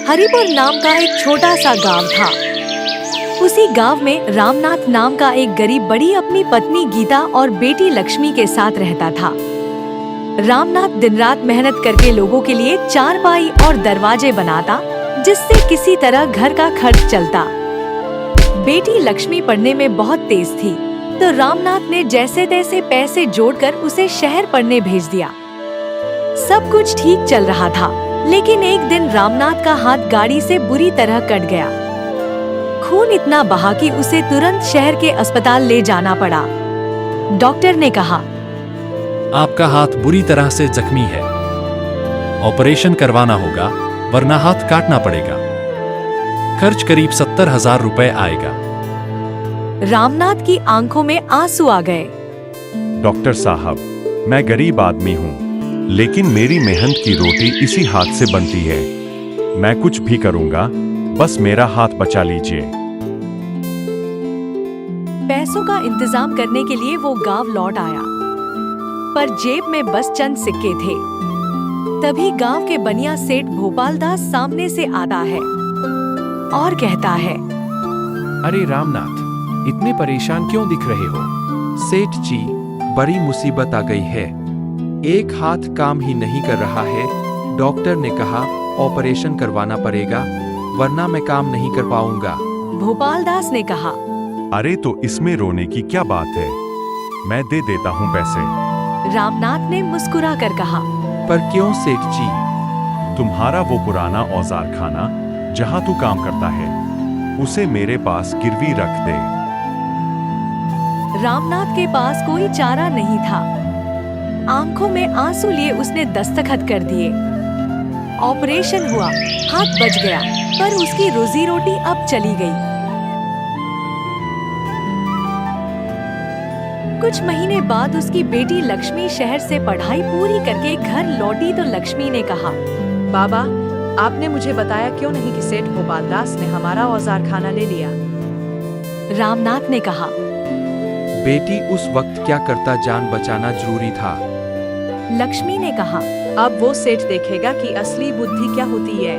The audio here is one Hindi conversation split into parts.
हरिपुर नाम का एक छोटा सा गांव था। उसी गांव में रामनाथ नाम का एक गरीब बड़ी अपनी पत्नी गीता और बेटी लक्ष्मी के साथ रहता था। रामनाथ दिन रात मेहनत करके लोगों के लिए चारपाई और दरवाजे बनाता, जिससे किसी तरह घर का खर्च चलता। बेटी लक्ष्मी पढ़ने में बहुत तेज थी, तो रामनाथ ने जैसे तैसे पैसे जोड़कर उसे शहर पढ़ने भेज दिया। सब कुछ ठीक चल रहा था, लेकिन एक दिन रामनाथ का हाथ गाड़ी से बुरी तरह कट गया। खून इतना बहा कि उसे तुरंत शहर के अस्पताल ले जाना पड़ा। डॉक्टर ने कहा, आपका हाथ बुरी तरह से जख्मी है, ऑपरेशन करवाना होगा, वरना हाथ काटना पड़ेगा। खर्च करीब 70,000 रुपए आएगा। रामनाथ की आंखों में आंसू आ गए। डॉक्टर साहब, मैं गरीब आदमी हूँ, लेकिन मेरी मेहनत की रोटी इसी हाथ से बनती है। मैं कुछ भी करूँगा, बस मेरा हाथ बचा लीजिए। पैसों का इंतजाम करने के लिए वो गांव लौट आया, पर जेब में बस चंद सिक्के थे। तभी गांव के बनिया सेठ भोपाल दास सामने से आता है और कहता है, अरे रामनाथ, इतने परेशान क्यों दिख रहे हो? सेठ जी, बड़ी मुसीबत आ गई है। एक हाथ काम ही नहीं कर रहा है। डॉक्टर ने कहा ऑपरेशन करवाना पड़ेगा, वरना मैं काम नहीं कर पाऊंगा। भोपाल दास ने कहा, अरे तो इसमें रोने की क्या बात है, मैं दे देता हूँ पैसे। रामनाथ ने मुस्कुरा कर कहा, पर क्यों सेठ जी? तुम्हारा वो पुराना औजार खाना जहाँ तू काम करता है, उसे मेरे पास गिरवी रख दे। रामनाथ के पास कोई चारा नहीं था। आंखों में आंसू लिए उसने दस्तखत कर दिए। ऑपरेशन हुआ, हाथ बच गया, पर उसकी रोजी रोटी अब चली गई। कुछ महीने बाद उसकी बेटी लक्ष्मी शहर से पढ़ाई पूरी करके घर लौटी तो लक्ष्मी ने कहा, बाबा, आपने मुझे बताया क्यों नहीं कि सेठ भोपाल दास ने हमारा औजार खाना ले लिया? रामनाथ ने कहा, बेटी, उस वक्त क्या करता, जान बचाना जरूरी था। लक्ष्मी ने कहा, अब वो सेठ देखेगा कि असली बुद्धि क्या होती है।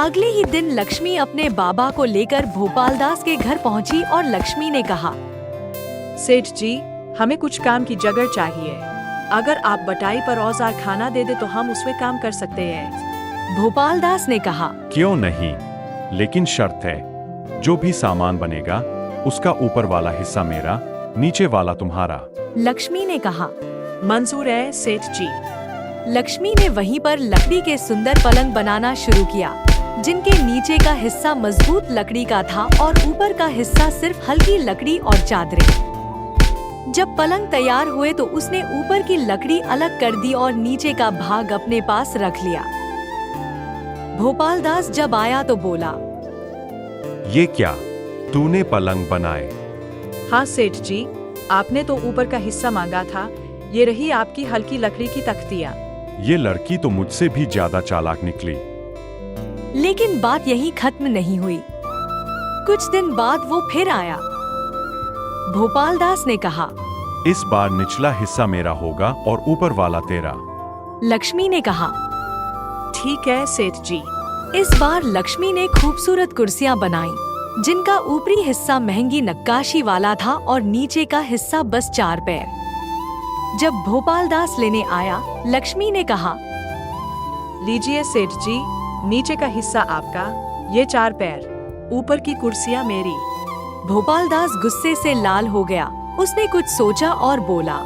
अगले ही दिन लक्ष्मी अपने बाबा को लेकर भोपाल दास के घर पहुंची और लक्ष्मी ने कहा, सेठ जी, हमें कुछ काम की जगह चाहिए। अगर आप बटाई पर औजार खाना दे दे तो हम उसमें काम कर सकते हैं। भोपाल दास ने कहा, क्यों नहीं, लेकिन शर्त है, जो भी सामान बनेगा उसका ऊपर वाला हिस्सा मेरा, नीचे वाला तुम्हारा। लक्ष्मी ने कहा, मंजूर है सेठ जी। लक्ष्मी ने वहीं पर लकड़ी के सुंदर पलंग बनाना शुरू किया, जिनके नीचे का हिस्सा मजबूत लकड़ी का था और ऊपर का हिस्सा सिर्फ हल्की लकड़ी और चादरें। जब पलंग तैयार हुए तो उसने ऊपर की लकड़ी अलग कर दी और नीचे का भाग अपने पास रख लिया। भोपाल दास जब आया तो बोला, ये क्या, तूने पलंग बनाए? हाँ सेठ जी, आपने तो ऊपर का हिस्सा मांगा था। ये रही आपकी हल्की लकड़ी की तख्तियाँ। ये लड़की तो मुझसे भी ज्यादा चालाक निकली। लेकिन बात यहीं खत्म नहीं हुई। कुछ दिन बाद वो फिर आया। भोपाल दास ने कहा, इस बार निचला हिस्सा मेरा होगा और ऊपर वाला तेरा। लक्ष्मी ने कहा, ठीक है सेठ जी। इस बार लक्ष्मी ने खूबसूरत कुर्सियां बनाई, जिनका ऊपरी हिस्सा महंगी नक्काशी वाला था और नीचे का हिस्सा बस 4 पैर। जब भोपाल दास लेने आया, लक्ष्मी ने कहा, लीजिए सेठ जी, नीचे का हिस्सा आपका, ये 4 पैर, ऊपर की कुर्सियाँ मेरी। भोपाल दास गुस्से से लाल हो गया। उसने कुछ सोचा और बोला,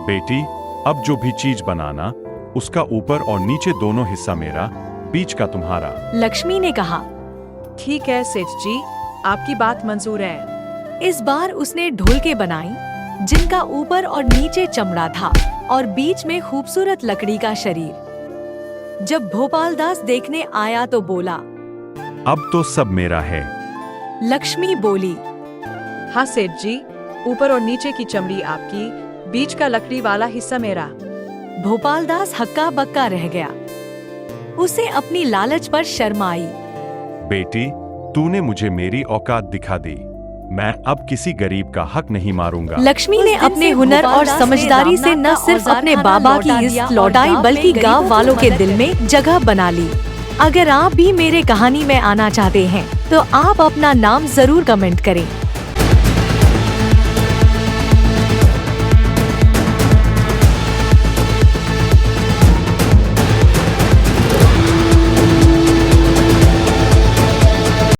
बेटी, अब जो भी चीज बनाना, उसका ऊपर और नीचे दोनों हिस्सा मेरा, बीच का तुम्हारा। लक्ष्मी ने कहा, ठीक है सेठ जी, आपकी बात मंजूर है। इस बार उसने ढोलके बनाई, जिनका ऊपर और नीचे चमड़ा था और बीच में खूबसूरत लकड़ी का शरीर। जब भोपाल दास देखने आया तो बोला, अब तो सब मेरा है। लक्ष्मी बोली, हाँ सेठ जी, ऊपर और नीचे की चमड़ी आपकी, बीच का लकड़ी वाला हिस्सा मेरा। भोपाल दास हक्का बक्का रह गया। उसे अपनी लालच पर शर्म आई। बेटी, तूने मुझे मेरी औकात दिखा दी। मैं अब किसी गरीब का हक नहीं मारूंगा। लक्ष्मी ने अपने हुनर और समझदारी से न सिर्फ अपने बाबा की इज्जत लौटाई, बल्कि गांव वालों के दिल में जगह बना ली। अगर आप भी मेरे कहानी में आना चाहते हैं तो आप अपना नाम जरूर कमेंट करें।